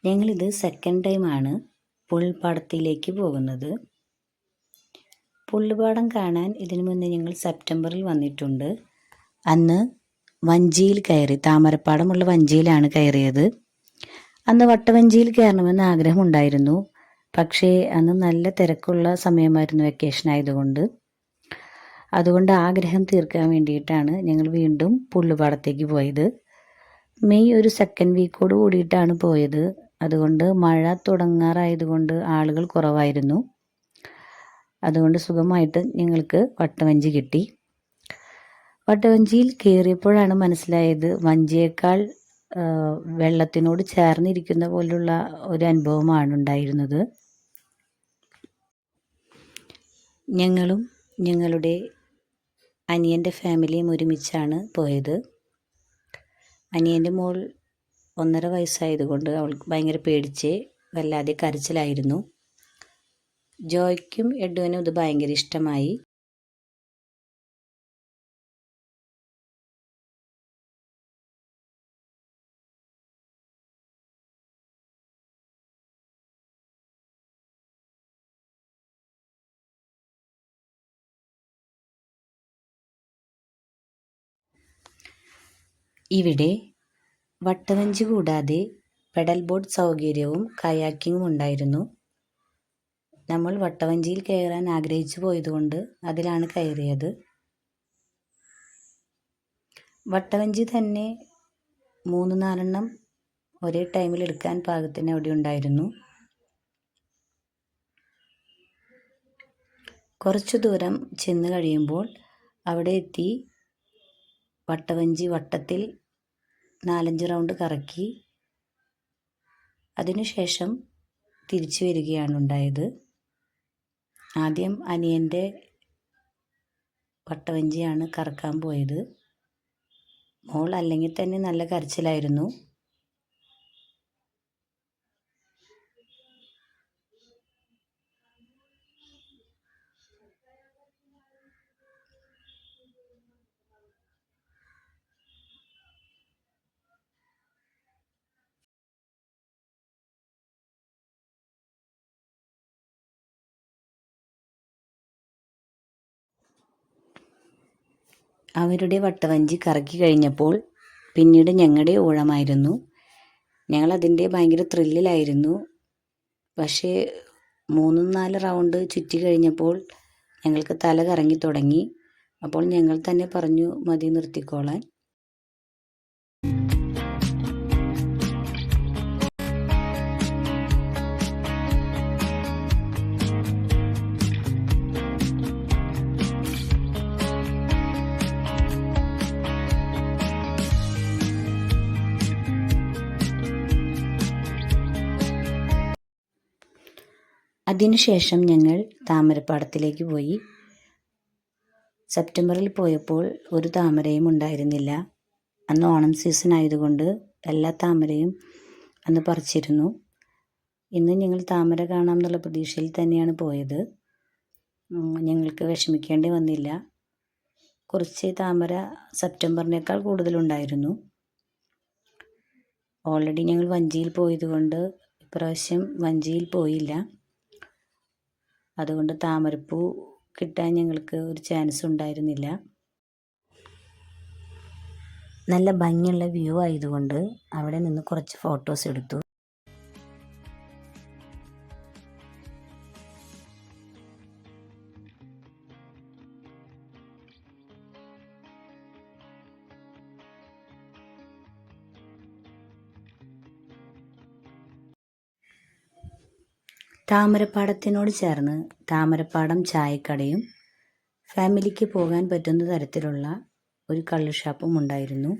ഞങ്ങളിത് സെക്കൻഡ് ടൈമാണ് പുൽപ്പാടത്തിലേക്ക് പോകുന്നത്. പുല്ലുപാടം കാണാൻ ഇതിനു മുന്നേ ഞങ്ങൾ സെപ്റ്റംബറിൽ വന്നിട്ടുണ്ട്. അന്ന് വഞ്ചിയിൽ കയറി, താമരപ്പാടമുള്ള വഞ്ചിയിലാണ് കയറിയത്. അന്ന് വട്ടവഞ്ചിയിൽ കയറണമെന്ന് ആഗ്രഹമുണ്ടായിരുന്നു. പക്ഷേ അന്ന് നല്ല തിരക്കുള്ള സമയമായിരുന്നു, വെക്കേഷൻ ആയതുകൊണ്ട്. അതുകൊണ്ട് ആഗ്രഹം തീർക്കാൻ വേണ്ടിയിട്ടാണ് ഞങ്ങൾ വീണ്ടും പുല്ലുപാടത്തേക്ക് പോയത്. മെയ് ഒരു സെക്കൻഡ് വീക്കോട് കൂടിയിട്ടാണ് പോയത്. അതുകൊണ്ട് മഴ തുടങ്ങാറായതുകൊണ്ട് ആളുകൾ കുറവായിരുന്നു. അതുകൊണ്ട് സുഖമായിട്ട് ഞങ്ങൾക്ക് വട്ടവഞ്ചി കിട്ടി. വട്ടവഞ്ചിയിൽ കയറിയപ്പോഴാണ് മനസ്സിലായത്, വഞ്ചിയേക്കാൾ വെള്ളത്തിനോട് ചേർന്നിരിക്കുന്ന പോലുള്ള ഒരു അനുഭവമാണ് ഉണ്ടായിരുന്നത്. ഞങ്ങളും ഞങ്ങളുടെ അനിയൻ്റെ ഫാമിലിയും ഒരുമിച്ചാണ് പോയത്. അനിയൻ്റെ മോൾ 1.5 വയസ്സായതുകൊണ്ട് അവൾക്ക് ഭയങ്കര പേടിച്ച് വല്ലാതെ കരച്ചിലായിരുന്നു. ജോയ്ക്കും എഡ്വിനും ഇത് ഭയങ്കര ഇഷ്ടമായി. ഇവിടെ വട്ടവഞ്ചി കൂടാതെ പെഡൽ ബോട്ട് സൗകര്യവും കയാക്കിങ്ങും ഉണ്ടായിരുന്നു. നമ്മൾ വട്ടവഞ്ചിയിൽ കയറാൻ ആഗ്രഹിച്ചു പോയതുകൊണ്ട് അതിലാണ് കയറിയത്. വട്ടവഞ്ചി തന്നെ 3-4 ഒരേ ടൈമിൽ എടുക്കാൻ പാകത്തിന് അവിടെ ഉണ്ടായിരുന്നു. കുറച്ചു ദൂരം ചെന്ന് കഴിയുമ്പോൾ അവിടെ എത്തി വട്ടവഞ്ചി വട്ടത്തിൽ 4-5 റൗണ്ട് കറക്കി അതിനുശേഷം തിരിച്ചു വരികയാണ് ഉണ്ടായത്. ആദ്യം അനിയൻ്റെ വട്ടവഞ്ചിയാണ് കറക്കാൻ പോയത്. മോൾ അല്ലെങ്കിൽ തന്നെ നല്ല കരച്ചിലായിരുന്നു. അവരുടെ വട്ടവഞ്ചി കറക്കി കഴിഞ്ഞപ്പോൾ പിന്നീട് ഞങ്ങളുടെ ഊഴമായിരുന്നു. ഞങ്ങളതിൻ്റെ ഭയങ്കര ത്രില്ലിലായിരുന്നു. പക്ഷേ 3-4 റൗണ്ട് ചുറ്റി കഴിഞ്ഞപ്പോൾ ഞങ്ങൾക്ക് തല കറങ്ങി തുടങ്ങി. അപ്പോൾ ഞങ്ങൾ തന്നെ പറഞ്ഞു മതി, നിർത്തിക്കോളാൻ. അതിനുശേഷം ഞങ്ങൾ താമരപ്പാടത്തിലേക്ക് പോയി. സെപ്റ്റംബറിൽ പോയപ്പോൾ ഒരു താമരയും ഉണ്ടായിരുന്നില്ല. അന്ന് ഓണം സീസൺ ആയതുകൊണ്ട് എല്ലാ താമരയും അന്ന് പറിച്ചിരുന്നു. ഇന്ന് ഞങ്ങൾ താമര കാണാം എന്നുള്ള പ്രതീക്ഷയിൽ തന്നെയാണ് പോയത്. ഞങ്ങൾക്ക് വിഷമിക്കേണ്ടി വന്നില്ല. കുറച്ച് താമര സെപ്റ്റംബറിനേക്കാൾ കൂടുതലുണ്ടായിരുന്നു. ഓൾറെഡി ഞങ്ങൾ വഞ്ചിയിൽ പോയതുകൊണ്ട് ഇപ്രാവശ്യം വഞ്ചിയിൽ പോയില്ല. അതുകൊണ്ട് താമരപ്പൂ കിട്ടാൻ ഞങ്ങൾക്ക് ഒരു ചാൻസ് ഉണ്ടായിരുന്നില്ല. നല്ല ഭംഗിയുള്ള വ്യൂ ആയതുകൊണ്ട് അവിടെ നിന്ന് കുറച്ച് ഫോട്ടോസ് എടുത്തു. താമരപ്പാടത്തിനോട് ചേർന്ന് താമരപ്പാടം ചായക്കടയും ഫാമിലിക്ക് പോകാൻ പറ്റുന്ന തരത്തിലുള്ള ഒരു കള്ള് ഷാപ്പും ഉണ്ടായിരുന്നു.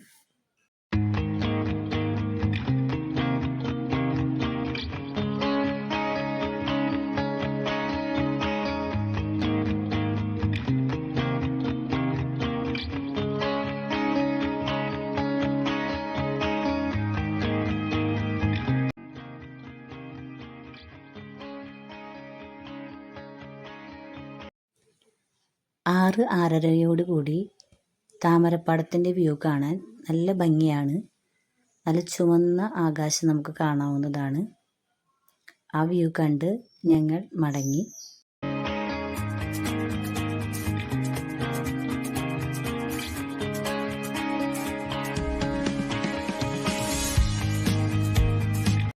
ആറ് 6:30 കൂടി താമരപ്പാടത്തിൻ്റെ വ്യൂ കാണാൻ നല്ല ഭംഗിയാണ്. നല്ല ചുവന്ന ആകാശം നമുക്ക് കാണാവുന്നതാണ്. ആ വ്യൂ കണ്ട് ഞങ്ങൾ മടങ്ങി.